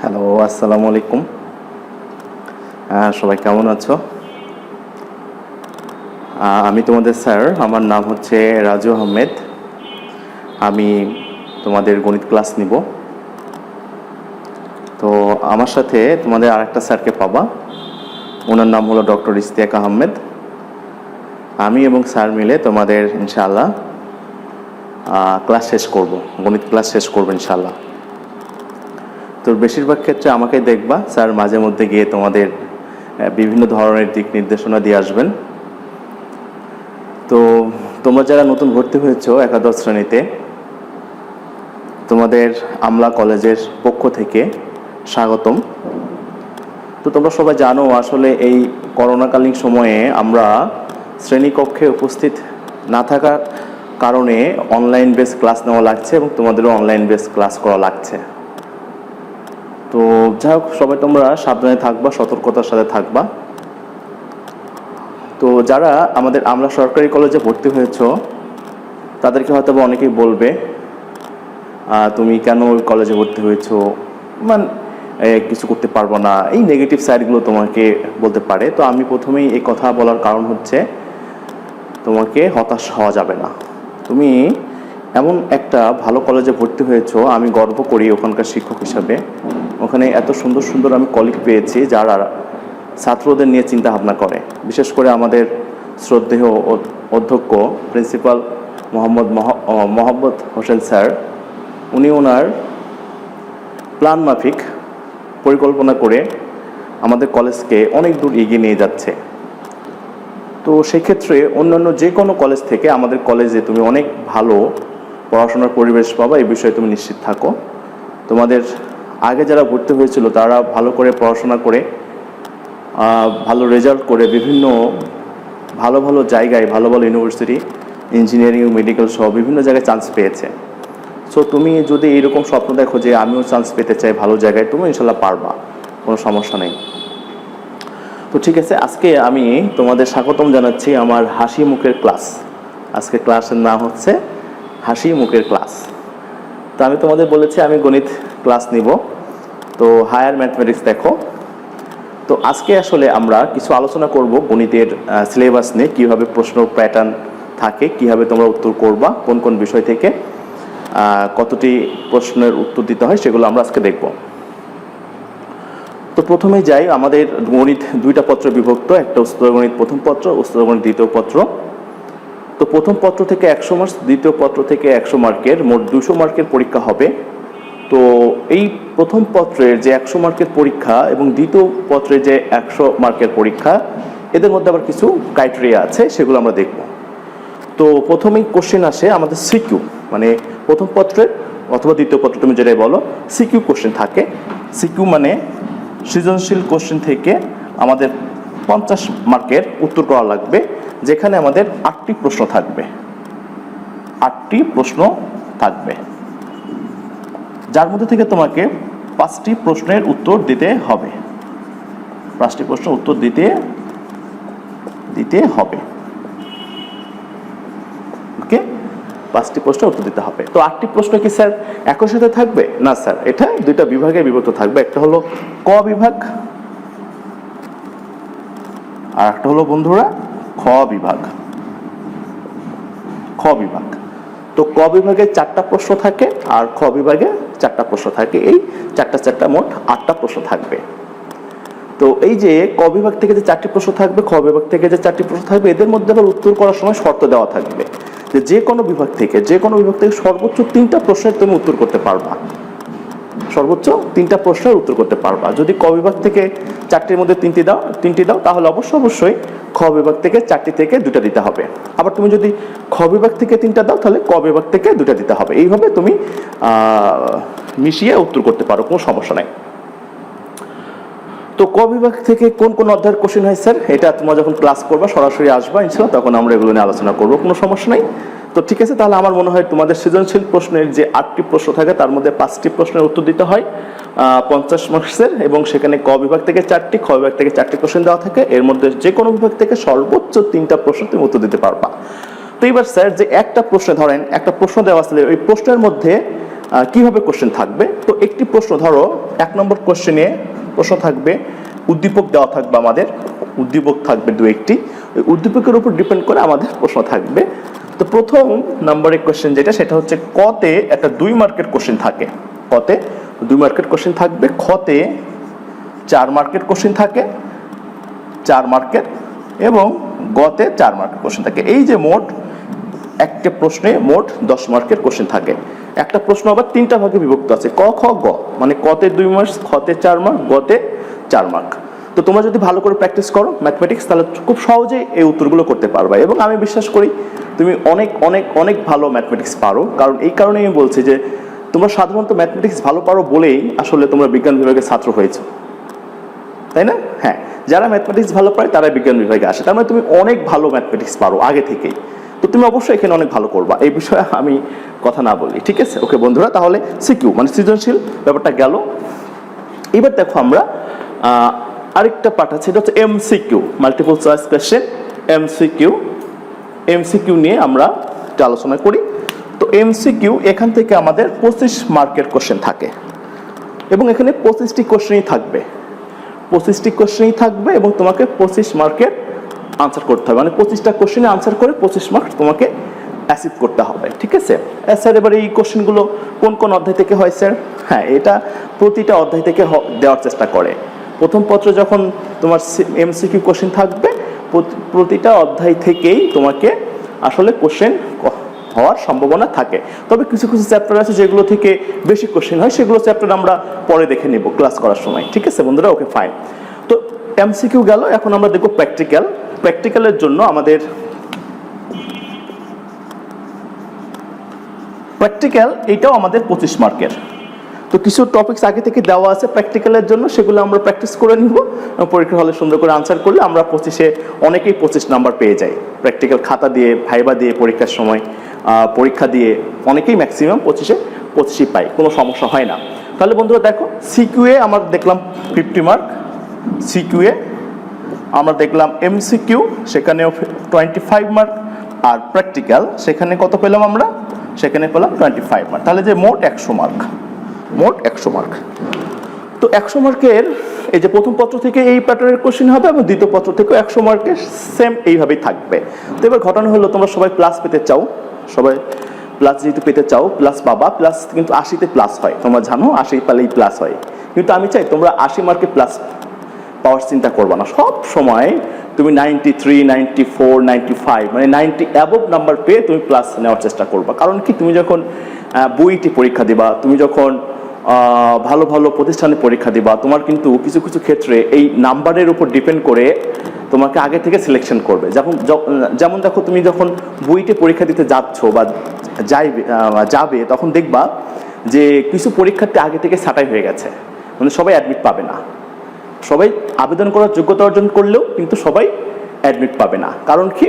Hello, আসসালামু আলাইকুম। সবাই কেমন আছো? আমি তোমাদের স্যার, আমার নাম হচ্ছে রাজু আহমেদ। আমি তোমাদের গণিত ক্লাস নিব। তো আমার সাথে তোমাদের আরেকটা স্যারকে পাবা, ওনার নাম হলো ডক্টর ইশতিয়াক আহমেদ। আমি এবং স্যার মিলে তোমাদের ইনশাআল্লাহ ক্লাস শেষ করব, গণিত ক্লাস শেষ করবো ইনশাআল্লাহ। তো বেশিরভাগ ক্ষেত্রে আমাকে দেখবা, স্যার মাঝে মধ্যে গিয়ে তোমাদের বিভিন্ন ধরনের দিক নির্দেশনা দিয়ে আসবেন। তো তোমরা যারা নতুন ভর্তি হয়েছো একাদশ শ্রেণীতে, তোমাদের আমলা কলেজের পক্ষ থেকে স্বাগতম। তো তোমরা সবাই জানো আসলে এই করোনাকালীন সময়ে আমরা শ্রেণীকক্ষে উপস্থিত না থাকার কারণে অনলাইন বেস ক্লাস নেওয়া লাগছে এবং তোমাদেরও অনলাইন বেস ক্লাস করা লাগছে। তো যাই হোক, সবাই তোমরা সাবধানে থাকবা, সতর্কতার সাথে থাকবা। তো যারা আমাদের আমলা সরকারি কলেজে ভর্তি হয়েছো তাদেরকে হয়তো অনেকেই বলবে তুমি কেন ওই কলেজে ভর্তি হয়েছো, কিছু করতে পারবো না, এই নেগেটিভ সাইডগুলো তোমাকে বলতে পারে। তো আমি প্রথমেই এই কথা বলার কারণ হচ্ছে, তোমাকে হতাশ হওয়া যাবে না। তুমি এমন একটা ভালো কলেজে ভর্তি হয়েছো, আমি গর্ব করি ওখানকার শিক্ষক হিসাবে। ওখানে এত সুন্দর সুন্দর আমি কলিগ পেয়েছি যারা ছাত্রদের নিয়ে চিন্তা ভাবনা করে। বিশেষ করে আমাদের শ্রদ্ধেয় অধ্যক্ষ প্রিন্সিপাল মোহাম্মদ হোসেন স্যার, উনি ওনার প্ল্যান মাফিক পরিকল্পনা করে আমাদের কলেজকে অনেক দূর এগিয়ে নিয়ে যাচ্ছে। তো সেক্ষেত্রে অন্যান্য যে কোনো কলেজ থেকে আমাদের কলেজে তুমি অনেক ভালো পড়াশোনার পরিবেশ পাবা, এই বিষয়ে তুমি নিশ্চিত থাকো। তোমাদের আগে যারা ভর্তি হয়েছিল তারা ভালো করে পড়াশোনা করে ভালো রেজাল্ট করে বিভিন্ন ভালো ভালো জায়গায়, ভালো ভালো ইউনিভার্সিটি, ইঞ্জিনিয়ারিং, মেডিকেল সহ বিভিন্ন জায়গায় চান্স পেয়েছে। সো তুমি যদি এইরকম স্বপ্ন দেখো যে আমিও চান্স পেতে চাই ভালো জায়গায়, তুমি ইনশাল্লাহ পারবা, কোনো সমস্যা নেই। তো ঠিক আছে, আজকে আমি তোমাদের স্বাগতম জানাচ্ছি আমার হাসি মুখের ক্লাস। আজকে ক্লাসের নাম হচ্ছে হাসি মুখের ক্লাস। তো আমি তোমাদের বলেছি আমি গণিত ক্লাস নিব, তো হায়ার ম্যাথমেটিক্স দেখো। তো আজকে আসলে আমরা কিছু আলোচনা করব গণিতের সিলেবাস নিয়ে, কীভাবে প্রশ্ন প্যাটার্ন থাকে, কীভাবে তোমরা উত্তর করবা, কোন কোন বিষয় থেকে কতটি প্রশ্নের উত্তর দিতে হয়, সেগুলো আমরা আজকে দেখব। তো প্রথমে যাই, আমাদের গণিত দুইটা পত্র বিভক্ত, একটা উত্তরগণিত প্রথম পত্র, উত্তরগণিত দ্বিতীয় পত্র। তো প্রথম পত্র থেকে 100 মার্ক, দ্বিতীয় পত্র থেকে 100 মার্কের, মোট 200 মার্কের পরীক্ষা হবে। তো এই প্রথম পত্রের যে 100 মার্কের পরীক্ষা এবং দ্বিতীয় পত্রের যে 100 মার্কের পরীক্ষা, এদের মধ্যে আবার কিছু ক্রাইটেরিয়া আছে, সেগুলো আমরা দেখব। তো প্রথমেই কোশ্চেন আসে আমাদের সিকিউ, মানে প্রথম পত্রের অথবা দ্বিতীয় পত্র তুমি যেটাই বলো, সিকিউ কোশ্চেন থাকে। সিকিউ মানে সৃজনশীল কোশ্চেন থেকে আমাদের 50 মার্কের উত্তর করা লাগবে, যেখানে আমাদের 8টি প্রশ্ন থাকবে। 8টি প্রশ্ন থাকবে, যার মধ্যে থেকে তোমাকে 5টি প্রশ্নের উত্তর দিতে হবে। 5টি প্রশ্ন উত্তর দিতে হবে। ওকে, 5টি প্রশ্নের উত্তর দিতে হবে। তো 8টি প্রশ্ন কি স্যার একই সাথে থাকবে? না স্যার, এটা দুইটা বিভাগে বিভক্ত থাকবে। একটা হলো ক বিভাগ, আর একটা হলো বন্ধুরা খ বিভাগ। খ বিভাগ, তো ক বিভাগে 4টা প্রশ্ন থাকে আর খ বিভাগে 4টা প্রশ্ন থাকে। এই 4টা মোট 8টা প্রশ্ন থাকবে। তো এই যে ক বিভাগ থেকে যে 4টি প্রশ্ন থাকবে, খ বিভাগ থেকে যে 4টি প্রশ্ন থাকবে, এদের মধ্যে আবার উত্তর করার সময় শর্ত দেওয়া থাকবে যে কোনো বিভাগ থেকে সর্বোচ্চ 3টা প্রশ্নের তুমি উত্তর করতে পারবা। সর্বোচ্চ 3টা প্রশ্নের উত্তর করতে পারবা। যদি ক বিভাগ থেকে 4টির মধ্যে 3টি দাও, তাহলে অবশ্যই খ বিভাগ থেকে 4টি থেকে 2টা দিতে হবে। আবার তুমি যদি খ বিভাগ থেকে 3টা দাও, তাহলে ক বিভাগ থেকে 2টা দিতে হবে। এইভাবে তুমি মিশিয়ে উত্তর করতে পারো, কোনো সমস্যা নাই। তো ক বিভাগ থেকে কোন কোন অধ্যায়ের কোশ্চেন হয় স্যার, এটা তোমরা যখন ক্লাস করবা সরাসরি আসবা ইনশাআল্লাহ, তখন আমরা এগুলো নিয়ে আলোচনা করবো, কোনো সমস্যা নাই। তো ঠিক আছে, তাহলে আমার মনে হয় তোমাদের সৃজনশীল প্রশ্নের যে 8টি প্রশ্ন থাকে তার মধ্যে 5টি প্রশ্নের উত্তর দিতে হয় 50 মার্কসের, এবং সেখানে ক বিভাগ থেকে 4টি, খ বিভাগ থেকে 4টি কোশ্চেন দেওয়া থাকে। এর মধ্যে যে কোনো বিভাগ থেকে সর্বোচ্চ 3টা প্রশ্ন তুমি উত্তর দিতে পারবা। তো এবার স্যার যে একটা প্রশ্নে ধরেন একটা প্রশ্ন দেওয়া আছে, ওই প্রশ্নের মধ্যে কিভাবে কোশ্চেন থাকবে। তো একটি প্রশ্ন ধরো 1 নম্বর কোশ্চেনে প্রশ্ন থাকবে, উদ্দীপক দেওয়া থাকবে, আমাদের উদ্দীপক থাকবে 2-1টি, ওই উদ্দীপকের উপর ডিপেন্ড করে আমাদের প্রশ্ন থাকবে। তো প্রথম নম্বরের কোশ্চেন যেটা, সেটা হচ্ছে কতে একটা 2 মার্কের কোশ্চেন থাকে, কতে 2 মার্কের কোশ্চেন থাকবে, খতে 4 মার্কের কোশ্চেন থাকে, 4 মার্কের, এবং গতে 4 মার্কের কোশ্চেন থাকে। এই যে মোট একটা প্রশ্নে মোট 10 মার্কের কোশ্চেন থাকে। একটা প্রশ্ন আবার 3টা ভাগে বিভক্ত আছে, ক খ গ, মানে কতে 2 মার্ক, খতে 4 মার্ক, গতে 4 মার্ক। তো তোমরা যদি ভালো করে প্র্যাকটিস করো ম্যাথমেটিক্স, তাহলে খুব সহজেই এই উত্তরগুলো করতে পারবে। এবং আমি বিশ্বাস করি তুমি অনেক অনেক অনেক ভালো ম্যাথমেটিক্স পারো, কারণ এই কারণেই আমি বলছি যে তোমরা সাধারণত ম্যাথমেটিক্স ভালো পারো বলেই আসলে তোমরা বিজ্ঞান বিভাগের ছাত্র হয়েছো, তাই না? হ্যাঁ, যারা ম্যাথমেটিক্স ভালো পারে তারা বিজ্ঞান বিভাগে আসে, তার মানে তুমি অনেক ভালো ম্যাথমেটিক্স পারো আগে থেকেই। তো তুমি অবশ্যই এখানে অনেক ভালো করবা, এই বিষয়ে আমি কথা না বলি, ঠিক আছে? ওকে বন্ধুরা, তাহলে সিকিউ মানে সৃজনশীল ব্যাপারটা গেল। এবার দেখো আমরা আরেকটা পার্ট আছে, এটা হচ্ছে MCQ, multiple choice question, MCQ. MCQ নিয়ে আমরা একটা আলোচনা করি। তো এমসিকিউ, এখান থেকে আমাদের 25 মার্কের কোশ্চেন থাকে, এবং এখানে 25টি কোশ্চেনই থাকবে, 25টি কোশ্চেনই থাকবে, এবং তোমাকে 25 মার্কের আনসার করতে হবে, মানে 25টা কোশ্চেনে আনসার করে 25 মার্ক তোমাকে অ্যাচিভ করতে হবে, ঠিক আছে? স্যার এবার এই কোশ্চেনগুলো কোন কোন অধ্যায় থেকে হয় স্যার? হ্যাঁ, এটা প্রতিটা অধ্যায় থেকে দেওয়ার চেষ্টা করে। প্রথম পত্র যখন তোমার এমসিকিউ কোশ্চেন থাকবে, প্রতিটা অধ্যায় থেকেই তোমাকে আসলে কোশ্চেন হওয়ার সম্ভাবনা থাকে। তবে কিছু কিছু চ্যাপ্টার আছে যেগুলো থেকে বেশি কোশ্চেন হয়, সেগুলো চ্যাপ্টার আমরা পরে দেখে নেব ক্লাস করার সময়, ঠিক আছে বন্ধুরা? Okay fine. তো এমসিকিউ গেল, এখন আমরা দেখব প্র্যাকটিক্যাল। প্র্যাকটিক্যালের জন্য আমাদের প্র্যাকটিক্যাল এইটাও আমাদের 25 মার্কের। তো কিছু টপিকস আগে থেকে দেওয়া আছে প্র্যাকটিক্যালের জন্য, সেগুলো আমরা প্র্যাকটিস করে নিব, পরীক্ষা হলে সুন্দর করে আনসার করলে আমরা 25-এ অনেকেই 25 নাম্বার পেয়ে যাই। প্র্যাকটিক্যাল খাতা দিয়ে, ভাইবা দিয়ে, পরীক্ষার সময় পরীক্ষা দিয়ে অনেকেই ম্যাক্সিমাম 25-এ পাই, কোনো সমস্যা হয় না। তাহলে বন্ধুরা দেখো, সিকিউএ আমরা দেখলাম 50 মার্ক, সিকিউএ আমরা দেখলাম, এমসিকিউ সেখানেও 25 মার্ক, আর প্র্যাকটিক্যাল সেখানে কত পেলাম আমরা? সেখানে পেলাম 25 মার্ক। তাহলে যে মোট 100 মার্ক, মোট 100 মার্ক। তো 100 মার্কের এই যে প্রথম পত্র থেকে এই প্যাটার্নের কোশ্চেন হবে, এবং দ্বিতীয় পত্র থেকেও 100 মার্কের সেম এইভাবেই থাকবে। তো এবার ঘটনা হলো, তোমরা সবাই প্লাস পেতে চাও, সবাই প্লাস যেহেতু পেতে চাও, প্লাস পাবা। প্লাস কিন্তু 80-তে প্লাস হয়, তোমরা জানো 80 পেলেই প্লাস হয়। কিন্তু আমি চাই তোমরা 80 মার্কে প্লাস পাওয়ার চিন্তা করবা না, সব সময় তুমি 93, 94, 95 মানে 90 অ্যাবভ নাম্বার পেয়ে তুমি প্লাস নেওয়ার চেষ্টা করবা। কারণ কি, তুমি যখন বুইটি পরীক্ষা দিবা, তুমি যখন ভালো ভালো প্রতিষ্ঠানে পরীক্ষা দিবা, তোমার কিন্তু কিছু কিছু ক্ষেত্রে এই নাম্বারের উপর ডিপেন্ড করে তোমাকে আগে থেকে সিলেকশন করবে। যেমন দেখো, তুমি যখন বুইটি পরীক্ষা দিতে যাচ্ছ বা যাবে, তখন দেখবা যে কিছু পরীক্ষার্থী আগে থেকে ছাঁটাই হয়ে গেছে, মানে সবাই অ্যাডমিট পাবে না। সবাই আবেদন করার যোগ্যতা অর্জন করলেও কিন্তু সবাই অ্যাডমিট পাবে না। কারণ কি,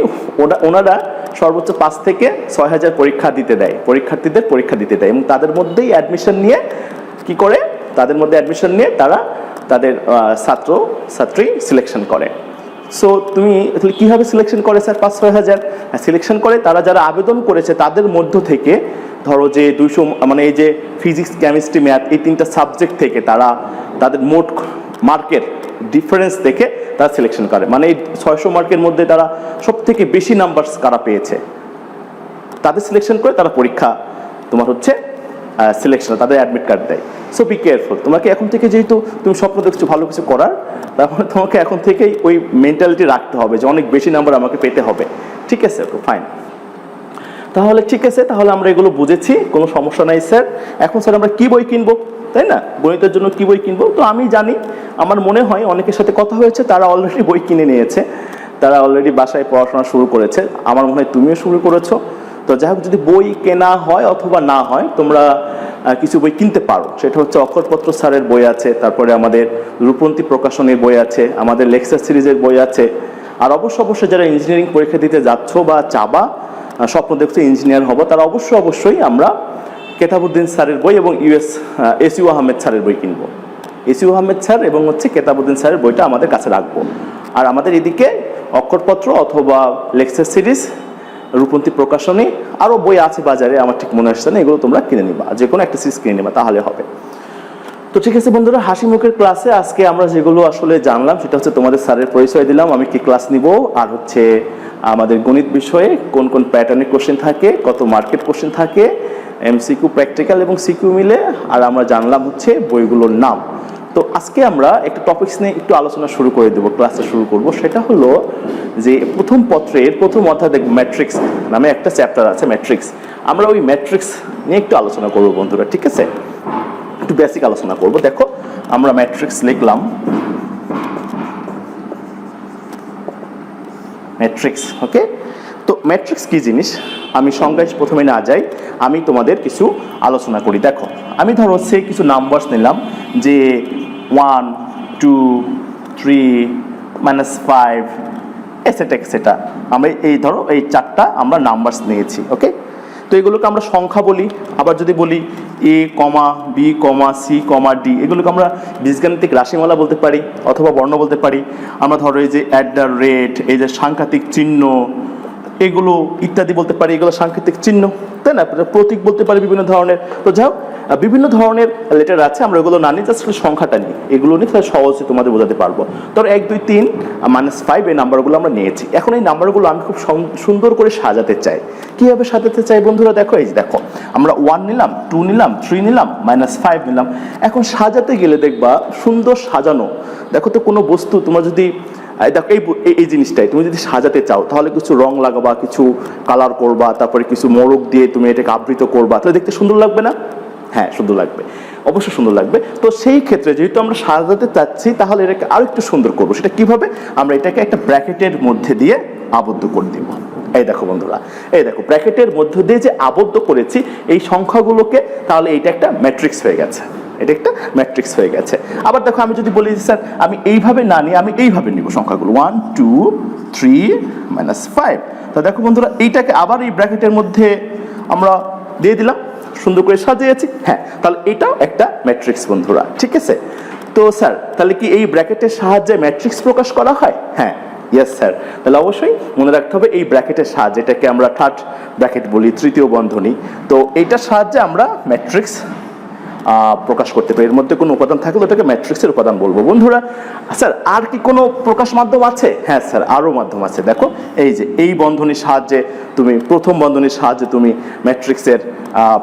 ওনারা সর্বোচ্চ 5 থেকে 6,000 পরীক্ষা দিতে দেয়, পরীক্ষার্থীদের পরীক্ষা দিতে দেয়, এবং তাদের মধ্যেই অ্যাডমিশন নিয়ে কি করে, তাদের মধ্যে অ্যাডমিশন নিয়ে তারা তাদের ছাত্রী সিলেকশন করে। সো তুমি কীভাবে সিলেকশন করে স্যার 5-6,000? সিলেকশন করে তারা যারা আবেদন করেছে তাদের মধ্য থেকে, ধরো যে 200, মানে এই যে ফিজিক্স, কেমিস্ট্রি, ম্যাথ, এই 3টা সাবজেক্ট থেকে তারা তাদের মোট মার্কের ডিফারেন্স দেখে তারা সিলেকশন করে। মানে এই 600 মার্কের মধ্যে তারা সব থেকে বেশি নাম্বার কারা পেয়েছে তাদের সিলেকশন করে তারা পরীক্ষা তোমার হচ্ছে সিলেকশন, তাদের অ্যাডমিট কার্ড দেয়। So be careful. তোমাকে এখন থেকে, যেহেতু তুমি স্বপ্ন দেখছো ভালো কিছু করার, তারপরে তোমাকে এখন থেকেই ওই মেন্টালিটি রাখতে হবে যে অনেক বেশি নাম্বার আমাকে পেতে হবে, ঠিক আছে? Okay fine. তাহলে ঠিক আছে, তাহলে আমরা এগুলো বুঝেছি, কোনো সমস্যা নাই স্যার। এখন স্যার আমরা কি বই কিনবো, তাই না? গণিতের জন্য কি বই কিনবো? তো আমি জানি, আমার মনে হয় অনেকের সাথে কথা হয়েছে, তারা অলরেডি বই কিনে নিয়েছে, তারা অলরেডি বাসায় পড়াশোনা শুরু করেছে। আমার মনে হয় তুমিও শুরু করেছো। তো যাই হোক, যদি বই কেনা হয় অথবা না হয়, তোমরা কিছু বই কিনতে পারো। সেটা হচ্ছে অক্ষরপত্র স্যারের বই আছে, তারপরে আমাদের রূপন্তী প্রকাশনের বই আছে, আমাদের লেকচার সিরিজের বই আছে। আর অবশ্যই যারা ইঞ্জিনিয়ারিং পরীক্ষা দিতে যাচ্ছ বা চাবা, স্বপ্ন দেখছো ইঞ্জিনিয়ার হবো, তারা অবশ্যই আমরা কেতাবুদ্দিন স্যারের বই এবং এসইউ আহমেদ স্যারের বই কিনবো। এসইউ আহমেদ স্যার এবং হচ্ছে কেতাবুদ্দিন স্যারের বইটা আমাদের কাছে রাখবো। আর আমাদের এদিকে অক্ষরপত্র অথবা লেকচার সিরিজ, রূপন্তী প্রকাশনী, আরও বই আছে বাজারে, আমার ঠিক মনে আসছে না, এগুলো তোমরা কিনে নিবা, যে কোনো একটা সিরিজ কিনে নিবা, তাহলে হবে। তো ঠিক আছে বন্ধুরা, হাসি মুখের ক্লাসে আজকে আমরা যেগুলো আসলে জানলাম সেটা হচ্ছে তোমাদের স্যারের পরিচয় দিলাম, আমি কি ক্লাস নিব, আর হচ্ছে আমাদের গণিত বিষয়ে কোন কোন প্যাটার্নের কোশ্চেন থাকে, কত মার্কেট কোশ্চেন থাকে, এমসিকিউ, প্র্যাকটিক্যাল এবং সিকিউ মিলে, আর আমরা জানলাম হচ্ছে বইগুলোর নাম। তো আজকে আমরা একটা টপিকস নিয়ে একটু আলোচনা শুরু করে দেবো, ক্লাসটা শুরু করব। সেটা হলো যে প্রথম পত্রের প্রথম অধ্যায় দেখব, ম্যাট্রিক্স নামে একটা চ্যাপ্টার আছে, ম্যাট্রিক্স। আমরা ওই ম্যাট্রিক্স নিয়ে একটু আলোচনা করবো বন্ধুরা, ঠিক আছে? একটু বেসিক আলোচনা করব। দেখো আমরা ম্যাট্রিক্স লিখলাম, ম্যাট্রিক্স, ওকে। তো ম্যাট্রিক্স কি জিনিস আমি সংজ্ঞায় প্রথমে না যাই, আমি তোমাদের কিছু আলোচনা করি। দেখো আমি ধরো সে কিছু নাম্বারস নিলাম, যে 1 2 3 -5 এটসেট্রা এটসেট্রা, আমরা এই ধরো এই 4টা আমরা নাম্বারস নিয়েছি, ওকে। তো এগুলোকে আমরা সংখ্যা বলি, আবার যদি বলি এ কমা B comma c comma D, এগুলোকে আমরা বীজগাণিতিক রাশিমালা বলতে পারি অথবা বর্ণ বলতে পারি। আমরা ধরো এই যে অ্যাট দ্য রেট, এই যে সাংকেতিক চিহ্ন, এগুলো ইত্যাদি বলতে পারি, এগুলো সাংকেতিক চিহ্ন, তাই না? প্রতীক বলতে পারি বিভিন্ন ধরনের। তো যাই হোক, বিভিন্ন ধরনের লেটার আছে, আমরা এগুলো না নিই, জাস্ট সংখ্যাটা নিই, এগুলো নিয়ে তাহলে সহজে তোমাদের বোঝাতে পারবো। ধরো 1 2 3 -5 এই নাম্বারগুলো আমরা নিয়েছি। এখন এই নাম্বারগুলো আমি খুব সুন্দর করে সাজাতে চাই। কীভাবে সাজাতে চাই বন্ধুরা? দেখো এই যে দেখো, আমরা 1 নিলাম, 2 নিলাম, 3 নিলাম, -5 নিলাম। এখন সাজাতে গেলে দেখবা সুন্দর সাজানো। দেখো তো কোনো বস্তু তোমার যদি দেখো এই জিনিসটাই তুমি যদি সাজাতে চাও, তাহলে কিছু রং লাগাবা, কিছু কালার করবা, তারপরে কিছু মোড়ক দিয়ে তুমি এটাকে আবৃত করবা, তাহলে দেখতে সুন্দর লাগবে না? হ্যাঁ, সুন্দর লাগবে, অবশ্যই সুন্দর লাগবে। তো সেই ক্ষেত্রে যেহেতু আমরা সাজাতে চাচ্ছি, তাহলে এটাকে আরো একটু সুন্দর করবো। সেটা কিভাবে? আমরা এটাকে একটা ব্র্যাকেটের মধ্যে দিয়ে আবদ্ধ করে দিব। এই দেখো বন্ধুরা, এই দেখো ব্র্যাকেটের মধ্যে দিয়ে যে আবদ্ধ করেছি এই সংখ্যাগুলোকে, তাহলে এটা একটা ম্যাট্রিক্স হয়ে গেছে, এটা একটা ম্যাট্রিক্স হয়ে গেছে। আবার দেখো আমি যদি বলি স্যার আমি এইভাবে না নিয়ে আমি এইভাবে নিব সংখ্যাগুলো, 1 2 3 -5, তো দেখো বন্ধুরা এইটাকে আবার এই ব্র্যাকেটের মধ্যে আমরা দিয়ে দিলাম, সুন্দর করে সাজিয়েছি। হ্যাঁ, তাহলে এটাও একটা ম্যাট্রিক্স বন্ধুরা, ঠিক আছে? তো স্যার তাহলে কি এই ব্র্যাকেটের সাহায্যে ম্যাট্রিক্স প্রকাশ করা হয়? হ্যাঁ, ইয়েস স্যার। তাহলে অবশ্যই মনে রাখতে হবে এই ব্র্যাকেটের সাহায্যে, এটাকে আমরা থার্ড ব্র্যাকেট বলি, তৃতীয় বন্ধনী। তো এইটার সাহায্যে আমরা ম্যাট্রিক্স প্রকাশ করতে পারি। এর মধ্যে কোনো উপাদান থাকলে ওটাকে ম্যাট্রিক্সের উপাদান বলবো বন্ধুরা। স্যার আর কি কোনো প্রকাশ মাধ্যম আছে? হ্যাঁ স্যার, আরও মাধ্যম আছে। দেখো এই যে এই বন্ধনীর সাহায্যে তুমি, প্রথম বন্ধনীর সাহায্যে তুমি ম্যাট্রিক্সের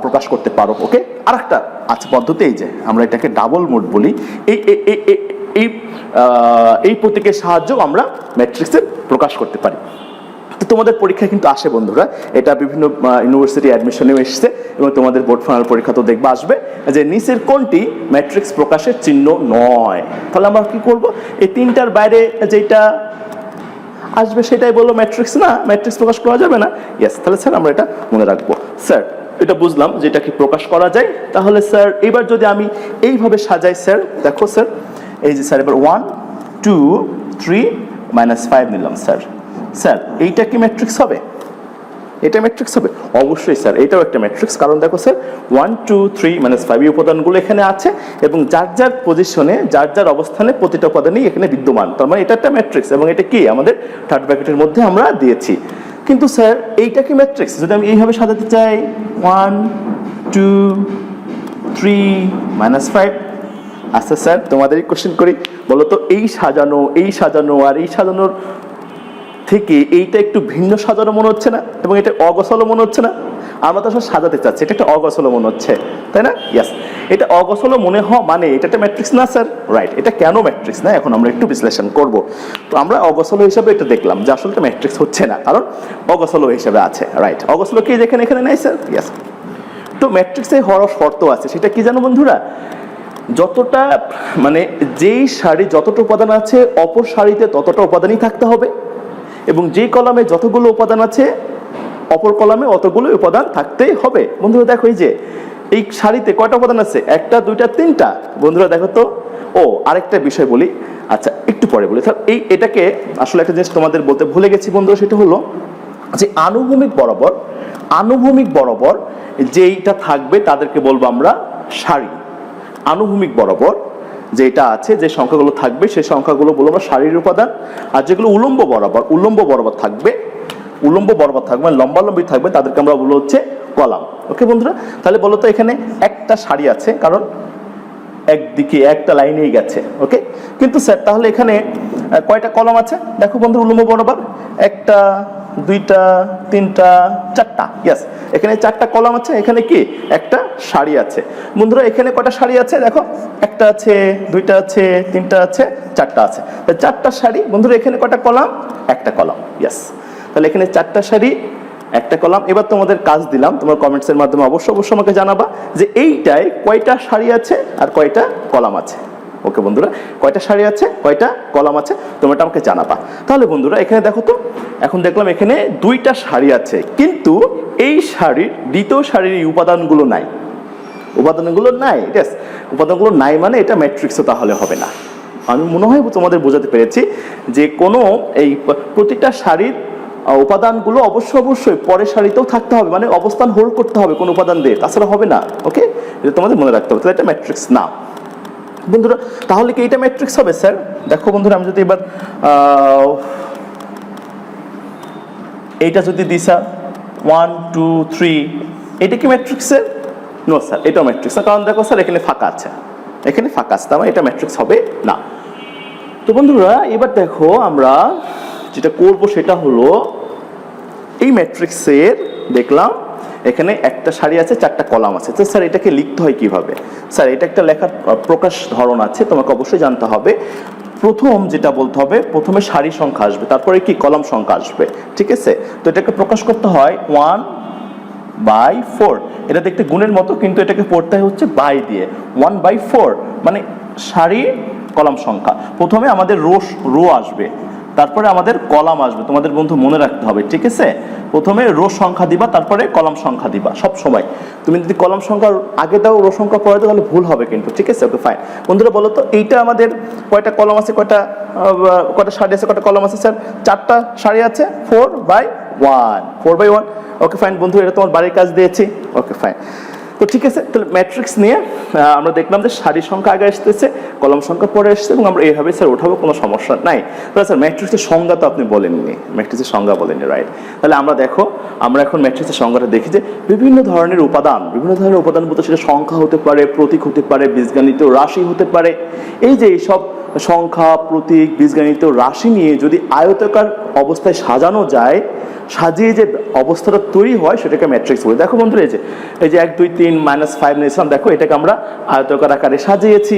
প্রকাশ করতে পারো, ওকে। আর একটা আছে পদ্ধতি, এই যে আমরা এটাকে ডাবল মোড বলি, এই এই প্রতীকের সাহায্যেও আমরা ম্যাট্রিক্সের প্রকাশ করতে পারি। তো তোমাদের পরীক্ষা কিন্তু আসে বন্ধুরা, এটা বিভিন্ন ইউনিভার্সিটি অ্যাডমিশনেও এসছে, এবং তোমাদের বোর্ড ফাইনাল পরীক্ষা তো দেখবা আসবে যে নিচের কোনটি ম্যাট্রিক্স প্রকাশের চিহ্ন নয়। তাহলে আমরা কি করব? এই তিনটার বাইরে যেটা আসবে সেটাই বললো ম্যাট্রিক্স না, ম্যাট্রিক্স প্রকাশ করা যাবে না। ইয়েস, তাহলে স্যার আমরা এটা মনে রাখবো। স্যার এটা বুঝলাম যে এটা কি প্রকাশ করা যায়। তাহলে স্যার এবার যদি আমি এইভাবে সাজাই, স্যার দেখো স্যার এই যে স্যার এবার 1 2 3 -5 নিলাম। স্যার স্যার এইটা কি ম্যাট্রিক্স হবে? এটা ম্যাট্রিক্স হবে? অবশ্যই স্যার, এটাও একটা ম্যাট্রিক্স। কারণ দেখো স্যার 1 2 3 -5 এই উপাদানগুলো এখানে আছে, এবং যার যার পজিশনে, যার যার অবস্থানে প্রতিটা উপাদানই এখানে বিদ্যমান। তার মানে এটা একটা ম্যাট্রিক্স, এবং এটা কি আমাদের থার্ড ব্র্যাকেটের মধ্যে আমরা দিয়েছি। কিন্তু স্যার এইটা কি ম্যাট্রিক্স? যদি আমি এইভাবে সাজাতে চাই 1 2 3 -5, আচ্ছা স্যার তোমাদেরই কোশ্চেন করি, বলো তো এই সাজানো আর এই সাজানোর থেকে এইটা একটু ভিন্ন সাজানো মনে হচ্ছে না? এবং এটা অগোছালো মনে হচ্ছে না? আমরা তো আসলে সাজাতে চাচ্ছি, এটা একটা অগোছালো মনে হচ্ছে, তাই না? ইয়েস, এটা অগোছালো মনে হয় মানে এটা একটা ম্যাট্রিক্স না স্যার? রাইট, এটা কেন ম্যাট্রিক্স না এখন আমরা একটু বিশ্লেষণ করব। তো আমরা অগোছালো হিসাবে এটা দেখলাম যে আসলে এটা ম্যাট্রিক্স হচ্ছে না, কারণ অগোছালো হিসাবে আছে। রাইট, অগোছালো কি যেখানে এখানে নাই স্যার? ইয়েস। তো ম্যাট্রিক্সে হওয়ার শর্ত আছে, সেটা কি জানো বন্ধুরা? যতটা মানে যেই সারি যতটা উপাদান আছে, অপর সারিতে ততটা উপাদানই থাকতে হবে, এবং যেই কলামে যতগুলো উপাদান আছে অপর কলামে অতগুলো উপাদান থাকতেই হবে। বন্ধুরা দেখো এই যে এই সারিতে কয়টা উপাদান আছে? 1টা 2টা 3টা। বন্ধুরা দেখো তো। ও আরেকটা বিষয় বলি, আচ্ছা একটু পরে বলি। এটাকে আসলে একটা জিনিস তোমাদের বলতে ভুলে গেছি বন্ধুরা, সেটা হলো যে আনুভূমিক বরাবর যেইটা থাকবে তাদেরকে বলবো আমরা সারি। আনুভূমিক বরাবর যেটা আছে, যে সংখ্যাগুলো থাকবে সেই সংখ্যাগুলো বলবো আমরা সারির উপাদান। আর যেগুলো উলম্ব বরাবর থাকবে উলম্ব বরাবর থাকবে, মানে লম্বালম্বি থাকবে, তাদেরকে আমরা বলবো হচ্ছে কলাম। ওকে বন্ধুরা, তাহলে বলো তো এখানে একটা সারি আছে, কারণ একদিকে একটা লাইনেই গেছে। ওকে, কিন্তু স্যার তাহলে এখানে কয়টা কলাম আছে? দেখো বন্ধু, উলম্ব বরাবর একটা, দুইটা, তিনটা, চারটা। ইয়েস, এখানে চারটা কলাম আছে, এখানে কি একটা সারি আছে। বন্ধুরা এখানে কয়টা সারি আছে? দেখো, একটা আছে, দুইটা আছে, তিনটা আছে, চারটা আছে। চারটা সারি। বন্ধুরা এখানে কয়টা কলাম? একটা কলাম। ইয়েস, তাহলে এখানে চারটা সারি, একটা কলাম। এবার তোমাদের কাজ দিলাম, তোমার কমেন্টসের মাধ্যমে অবশ্যই আমাকে জানাবা যে এইটায় কয়টা সারি আছে আর কয়টা কলাম আছে। ওকে বন্ধুরা, কয়টা সারি আছে, কয়টা কলাম আছে, তোমরা আমাকে জানাবা। তাহলে বন্ধুরা এখানে দেখো তো, এখন দেখলাম এখানে দুইটা সারি আছে, কিন্তু এই সারির দ্বিতীয় সারির এই উপাদানগুলো নাই। উপাদানগুলো নাই, ইয়েস, উপাদানগুলো নাই মানে এটা ম্যাট্রিক্সও তাহলে হবে না। আমি মনে হয় তোমাদের বোঝাতে পেরেছি যে কোনো এই প্রতিটা সারির উপাদানগুলো অবশ্যই পরের সারিতেও থাকতে হবে, মানে অবস্থান হোল্ড করতে হবে কোন উপাদান দিয়ে, তাছাড়া হবে না। ওকে, এটা তোমাদের মনে রাখতে হবে। তাহলে এটা ম্যাট্রিক্স না বন্ধুরা। তাহলে কি এটা ম্যাট্রিক্স হবে স্যার? দেখো বন্ধুরা, আমি যদি এবার এইটা যদি দিই স্যার 1 2 3, এটা কি ম্যাট্রিক্সের? নো স্যার, এটাও ম্যাট্রিক্স না, কারণ দেখো স্যার এখানে ফাঁকা আছে, এখানে ফাঁকা আছে, তার মানে এটা ম্যাট্রিক্স হবে না। তো বন্ধুরা এবার দেখো আমরা যেটা করব সেটা হলো এই ম্যাট্রিক্সের দেখলাম এখানে একটা সারি আছে, চারটা কলাম আছে। তো স্যার এটাকে লিখতে হয় কিভাবে? স্যার এটা একটা লেখার প্রকাশ ধরন আছে, তোমাকে অবশ্যই জানতে হবে। প্রথম যেটা বলতে হবে, প্রথমে সারি সংখ্যা আসবে, তারপরে কি কলাম সংখ্যা আসবে, ঠিক আছে? তো এটাকে প্রকাশ করতে হয় 1/4। এটা দেখতে গুণের মতো, কিন্তু এটাকে পড়তে হচ্ছে বাই দিয়ে। 1/4 মানে সারি কলাম সংখ্যা। প্রথমে আমাদের রো আসবে, তারপরে আমাদের কলাম আসবে। তোমাদের বন্ধু মনে রাখতে হবে, ঠিক আছে? প্রথমে রো সংখ্যা দিবা, তারপরে কলাম সংখ্যা দিবা সব সময়। তুমি যদি কলাম সংখ্যা আগে দাও, রো সংখ্যা পরে দাও, তাহলে ভুল হবে কিন্তু, ঠিক আছে? Okay fine. বন্ধুরা বলো তো এইটা আমাদের কয়টা কলাম আছে, কয়টা সারি আছে, কয়টা কলাম আছে? স্যার চারটা সারি আছে, 4/1। ওকে ফাইন বন্ধু, এটা তোমার বাড়ির কাজ দিয়েছি। Okay fine. তো ঠিক আছে, তাহলে ম্যাট্রিক্স নিয়ে আমরা দেখলাম যে সারি সংখ্যা আগে আসতেছে, কলাম সংখ্যা পরে আসছে, এবং আমরা এইভাবে স্যার ওঠাবো, কোনো সমস্যা নাই। তাহলে স্যার ম্যাট্রিক্সের সংজ্ঞা তো আপনি বলেননি, ম্যাট্রিক্সের সংজ্ঞা বলেননি, রাইট? তাহলে আমরা দেখো, আমরা এখন ম্যাট্রিক্সের সংজ্ঞাটা দেখি যে বিভিন্ন ধরনের উপাদান বলতে সেটা সংখ্যা হতে পারে, প্রতীক হতে পারে, বীজগণিত রাশি হতে পারে। এই যে এইসব সংখ্যা, প্রতীক, বীজগণিত রাশি নিয়ে যদি আয়তাকার অবস্থায় সাজানো যায়, সাজিয়ে যে অবস্থাটা তৈরি হয় সেটাকে ম্যাট্রিক্স বলে। দেখো বন্ধুরা, এই যে 1 2 3 -5 নিয়েছিলাম, দেখো এটাকে আমরা আয়তাকার আকারে সাজিয়েছি,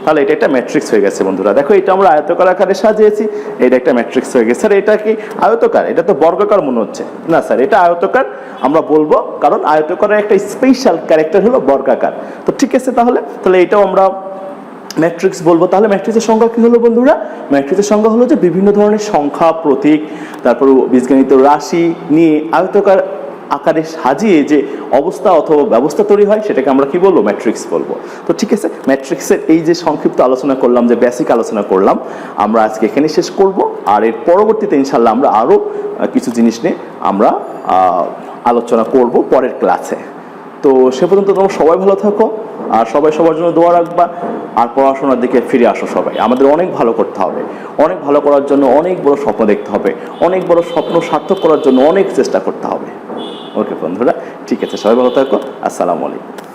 তাহলে এটা একটা ম্যাট্রিক্স হয়ে গেছে বন্ধুরা। দেখো এটা আমরা আয়তাকার আকারে সাজিয়েছি, এটা একটা ম্যাট্রিক্স হয়ে গেছে। স্যার এটা কি আয়তাকার? এটা তো বর্গাকার মনে হচ্ছে। না স্যার, এটা আয়তাকার আমরা বলবো, কারণ আয়তাকারের একটা স্পেশাল ক্যারেক্টার হলো বর্গাকার। তো ঠিক আছে, তাহলে এটাও আমরা ম্যাট্রিক্স বলবো। তাহলে ম্যাট্রিক্সের সংখ্যা কি হলো বন্ধুরা? ম্যাট্রিক্সের সংখ্যা হলো যে বিভিন্ন ধরনের সংখ্যা, প্রতীক, তারপর বীজগণিত রাশি নিয়ে আয়তাকার আকারে সাজিয়ে যে অবস্থা অথবা ব্যবস্থা তৈরি হয় সেটাকে আমরা কি বলবো? ম্যাট্রিক্স বলবো। তো ঠিক আছে, ম্যাট্রিক্সের এই যে সংক্ষিপ্ত আলোচনা করলাম, যে বেসিক আলোচনা করলাম, আমরা আজকে এখানে শেষ করব। আর এর পরবর্তীতে ইনশাল্লাহ আমরা আরও কিছু জিনিস নিয়ে আমরা আলোচনা করব পরের ক্লাসে। তো সে পর্যন্ত তোমরা সবাই ভালো থাকো, আর সবাই সবার জন্য দোয়া রাখবা, আর পড়াশোনার দিকে ফিরে আসো সবাই। আমাদের অনেক ভালো করতে হবে, অনেক ভালো করার জন্য অনেক বড় স্বপ্ন দেখতে হবে, অনেক বড় স্বপ্ন সার্থক করার জন্য অনেক চেষ্টা করতে হবে। ওকে বন্ধুরা, ঠিক আছে, সবাই ভালো থাকো। আসসালামু আলাইকুম।